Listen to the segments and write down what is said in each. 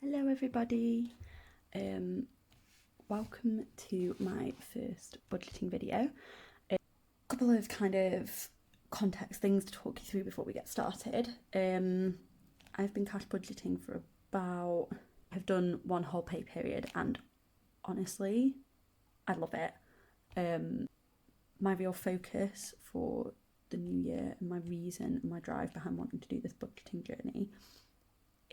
Hello everybody, welcome to my first budgeting video. A couple of kind of context things to talk you through before we get started. I've been cash budgeting for I've done one whole pay period and honestly, I love it. My real focus for the new year and my reason and my drive behind wanting to do this budgeting journey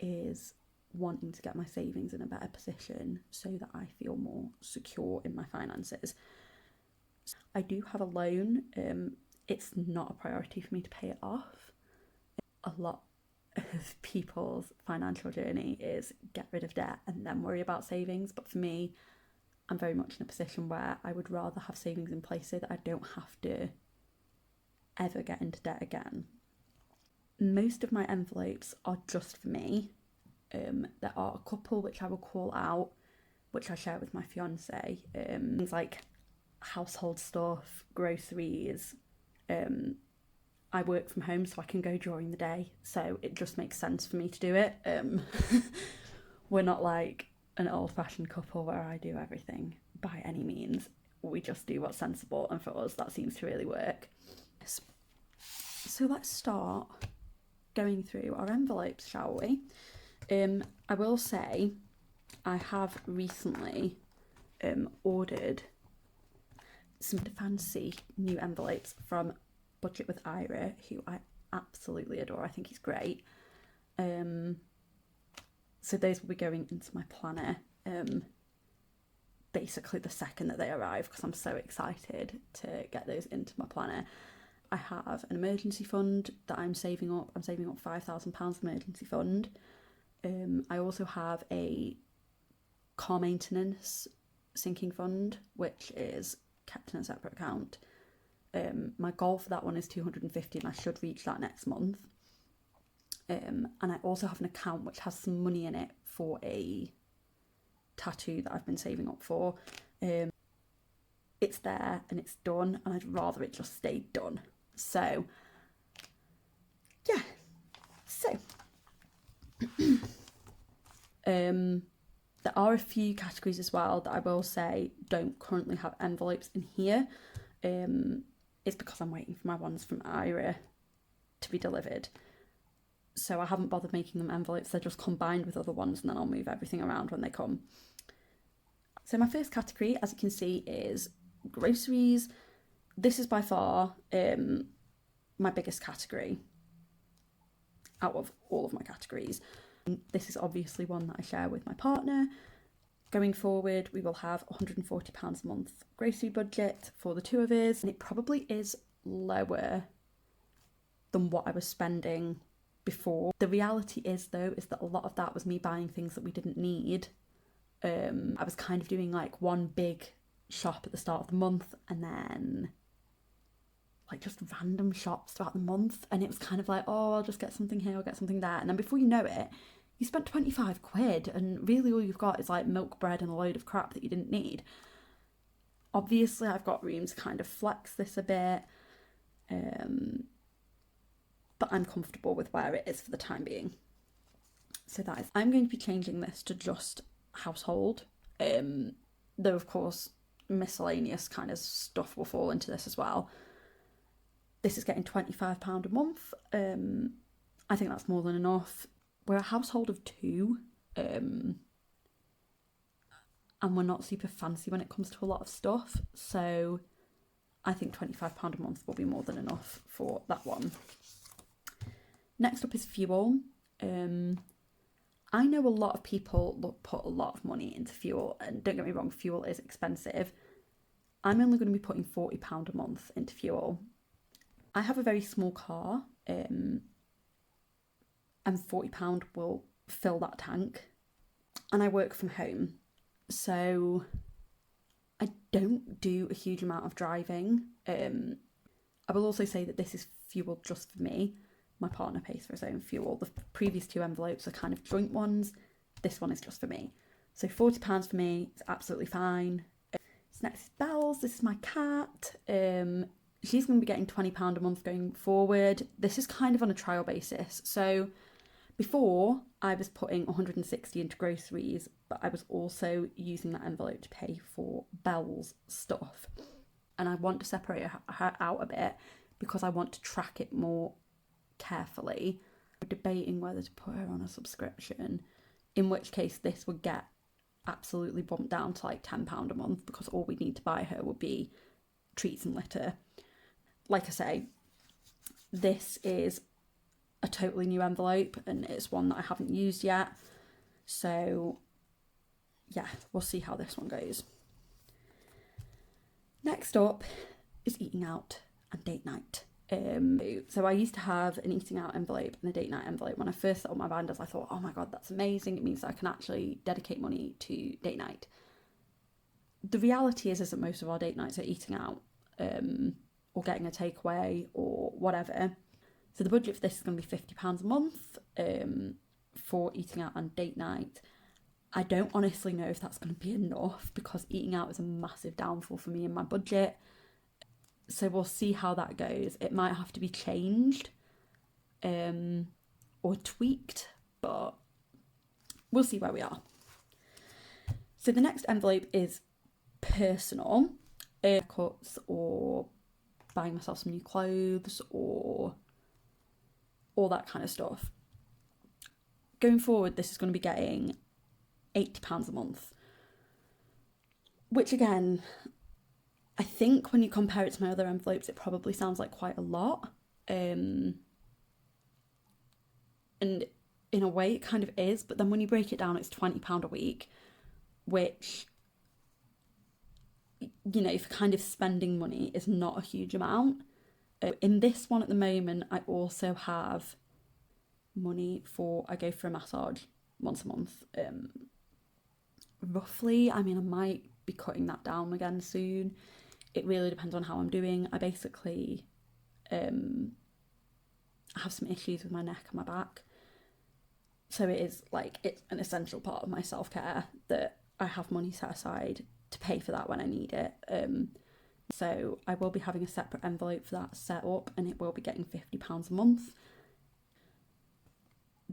is wanting to get my savings in a better position so that I feel more secure in my finances. I do have a loan. It's not a priority for me to pay it off. A lot of people's financial journey is get rid of debt and then worry about savings, but for me, I'm very much in a position where I would rather have savings in place so that I don't have to ever get into debt again. Most of my envelopes are just for me. There are a couple which I will call out, which I share with my fiance. Things like household stuff, groceries. I work from home so I can go during the day, so it just makes sense for me to do it. We're not like an old-fashioned couple where I do everything by any means. We just do what's sensible, and for us that seems to really work. So let's start going through our envelopes, shall we? I will say I have recently ordered some fancy new envelopes from Budget with Ira, who I absolutely adore. I think he's great. So those will be going into my planner basically the second that they arrive, because I'm so excited to get those into my planner. I have an emergency fund that I'm saving up. I'm saving up £5,000 emergency fund. I also have a car maintenance sinking fund, which is kept in a separate account. My goal for that one is 250 and I should reach that next month. And I also have an account which has some money in it for a tattoo that I've been saving up for. It's there and it's done, and I'd rather it just stay done. So, yeah. So, there are a few categories as well that I will say don't currently have envelopes in here. It's because I'm waiting for my ones from Ira to be delivered. So I haven't bothered making them envelopes. They're just combined with other ones, and then I'll move everything around when they come. So my first category, as you can see, is groceries. This is by far my biggest category out of all of my categories. This is obviously one that I share with my partner. Going forward, we will have £140 a month grocery budget for the two of us, and it probably is lower than what I was spending before. The reality is, though, is that a lot of that was me buying things that we didn't need. I was kind of doing like one big shop at the start of the month and then like just random shops throughout the month, and it was kind of like, oh, I'll just get something here, I'll get something there, and then before you know it, you spent 25 quid and really all you've got is like milk, bread and a load of crap that you didn't need. Obviously I've got room to kind of flex this a bit, but I'm comfortable with where it is for the time being. So that is, I'm going to be changing this to just household, though of course miscellaneous kind of stuff will fall into this as well. This is getting £25 a month. I think that's more than enough. We're a household of two, and we're not super fancy when it comes to a lot of stuff, so I think £25 a month will be more than enough for that one. Next up is fuel. I know a lot of people put a lot of money into fuel, and don't get me wrong, fuel is expensive. I'm only going to be putting £40 a month into fuel. I have a very small car, and £40 will fill that tank, and I work from home, so I don't do a huge amount of driving. I will also say that this is fuel just for me. My partner pays for his own fuel. The previous two envelopes are kind of joint ones. This one is just for me. So £40 for me is absolutely fine. Next is Bells. This is my cat. She's going to be getting £20 a month going forward. This is kind of on a trial basis. So before, I was putting 160 into groceries, but I was also using that envelope to pay for Belle's stuff. And I want to separate her out a bit because I want to track it more carefully. We're debating whether to put her on a subscription, in which case this would get absolutely bumped down to like £10 a month, because all we need to buy her would be treats and litter. Like I say, this is a totally new envelope and it's one that I haven't used yet. So yeah, we'll see how this one goes. Next up is eating out and date night. So I used to have an eating out envelope and a date night envelope. When I first set up my binders, I thought, oh my God, that's amazing. It means that I can actually dedicate money to date night. The reality is that most of our date nights are eating out, or getting a takeaway or whatever. So the budget for this is going to be £50 a month for eating out and date night. I don't honestly know if that's going to be enough, because eating out is a massive downfall for me in my budget. So we'll see how that goes. It might have to be changed or tweaked, but we'll see where we are. So the next envelope is personal, cuts or buying myself some new clothes or all that kind of stuff. Going forward, this is going to be getting £80 a month, which again, I think when you compare it to my other envelopes, it probably sounds like quite a lot. And in a way it kind of is, but then when you break it down, it's £20 a week, which, you know, for kind of spending money is not a huge amount. In this one at the moment, I also have money for, I go for a massage once a month. Roughly, I mean, I might be cutting that down again soon. It really depends on how I'm doing. I basically have some issues with my neck and my back. So it is like, it's an essential part of my self-care that I have money set aside to pay for that when I need it. So I will be having a separate envelope for that set up, and it will be getting £50 a month.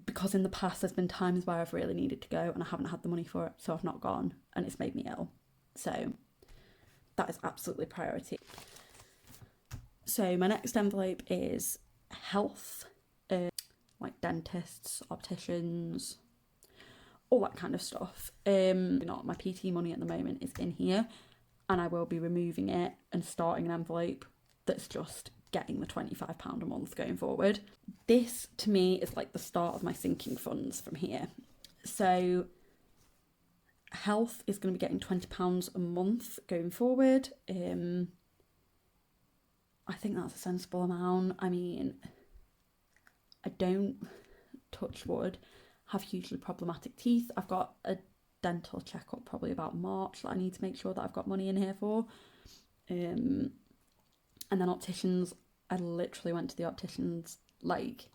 Because in the past there's been times where I've really needed to go and I haven't had the money for it, so I've not gone, and it's made me ill. So that is absolutely priority. So my next envelope is health, like dentists, opticians, all that kind of stuff. Not my PT money at the moment is in here, and I will be removing it and starting an envelope that's just getting the £25 a month going forward. This to me is like the start of my sinking funds from here. So health is going to be getting £20 a month going forward. I think that's a sensible amount. I mean, I don't, touch wood, have hugely problematic teeth. I've got a dental checkup probably about March that I need to make sure that I've got money in here for. And then opticians, I literally went to the opticians like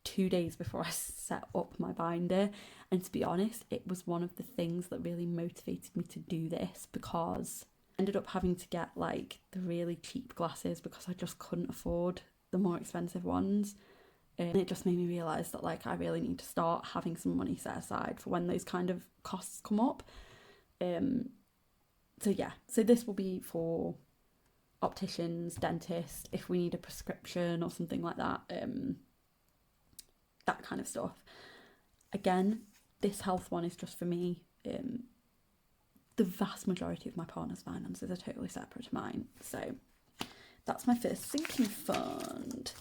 2 days before I set up my binder, and to be honest, it was one of the things that really motivated me to do this, because I ended up having to get like the really cheap glasses because I just couldn't afford the more expensive ones. And it just made me realise that like I really need to start having some money set aside for when those kind of costs come up. So yeah, so this will be for opticians, dentists, if we need a prescription or something like that, that kind of stuff. Again, this health one is just for me. The vast majority of my partner's finances are totally separate to mine, so that's my first sinking fund.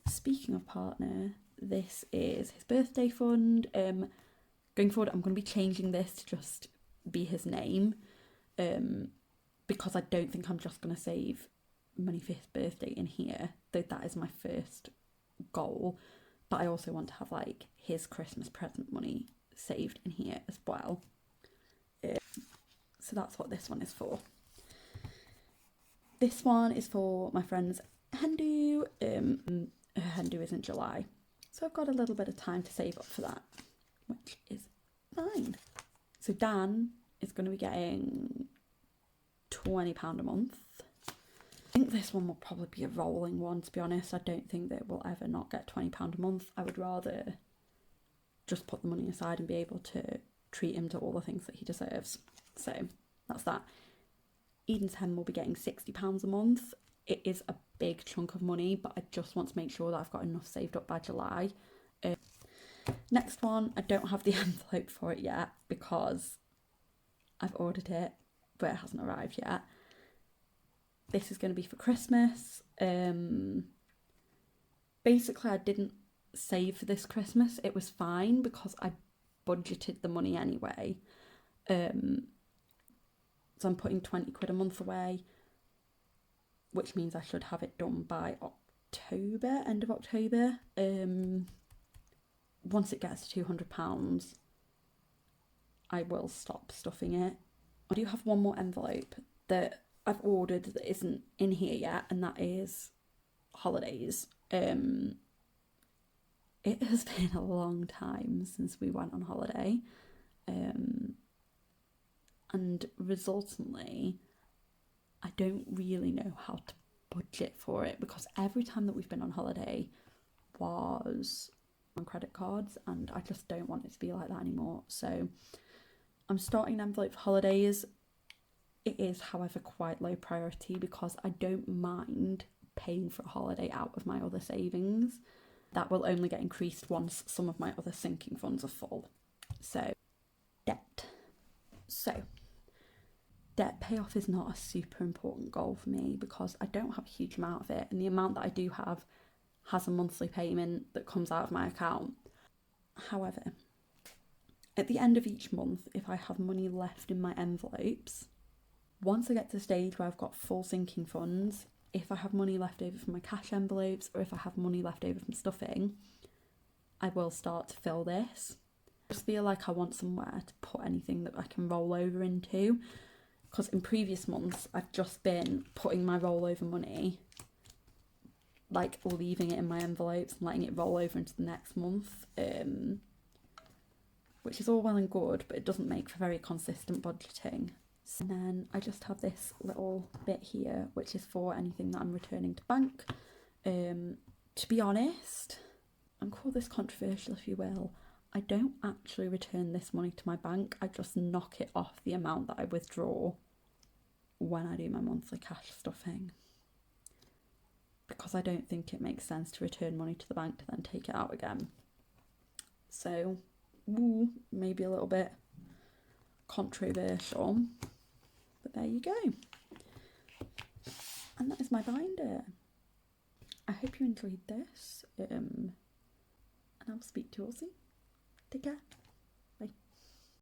Speaking of partner, this is his birthday fund. Going forward, I'm going to be changing this to just be his name, because I don't think I'm just going to save money for his birthday in here, though that is my first goal. But I also want to have like his Christmas present money saved in here as well. So that's what this one is for. This one is for my friend's hen do. Her hen do is in July, so I've got a little bit of time to save up for that, which is fine. So Dan is going to be getting £20 a month. I think this one will probably be a rolling one, to be honest. I don't think that we'll ever not get £20 a month. I would rather just put the money aside and be able to treat him to all the things that he deserves. So that's that. Eden's hen will be getting £60 a month. It is a big chunk of money, but I just want to make sure that I've got enough saved up by July. Next one, I don't have the envelope for it yet because I've ordered it, but it hasn't arrived yet. This is going to be for Christmas. Basically, I didn't save for this Christmas. It was fine because I budgeted the money anyway. So I'm putting 20 quid a month away, which means I should have it done by October, end of October. Once it gets to £200, I will stop stuffing it. I do have one more envelope that I've ordered that isn't in here yet, and that is holidays. It has been a long time since we went on holiday, and resultantly I don't really know how to budget for it, because every time that we've been on holiday was on credit cards, and I just don't want it to be like that anymore. So I'm starting an envelope for holidays. It is, however, quite low priority because I don't mind paying for a holiday out of my other savings. That will only get increased once some of my other sinking funds are full. So, debt. So, debt payoff is not a super important goal for me because I don't have a huge amount of it, and the amount that I do have has a monthly payment that comes out of my account. However, at the end of each month, if I have money left in my envelopes, once I get to the stage where I've got full sinking funds, if I have money left over from my cash envelopes or if I have money left over from stuffing, I will start to fill this. I just feel like I want somewhere to put anything that I can roll over into, because in previous months I've just been putting my rollover money, like leaving it in my envelopes and letting it roll over into the next month, which is all well and good, but it doesn't make for very consistent budgeting. And then I just have this little bit here, which is for anything that I'm returning to bank. To be honest, and call this controversial if you will, I don't actually return this money to my bank. I just knock it off the amount that I withdraw when I do my monthly cash stuffing, because I don't think it makes sense to return money to the bank to then take it out again. So, maybe a little bit controversial, but there you go. And that is my binder. I hope you enjoyed this, and I'll speak to you all soon. Take care.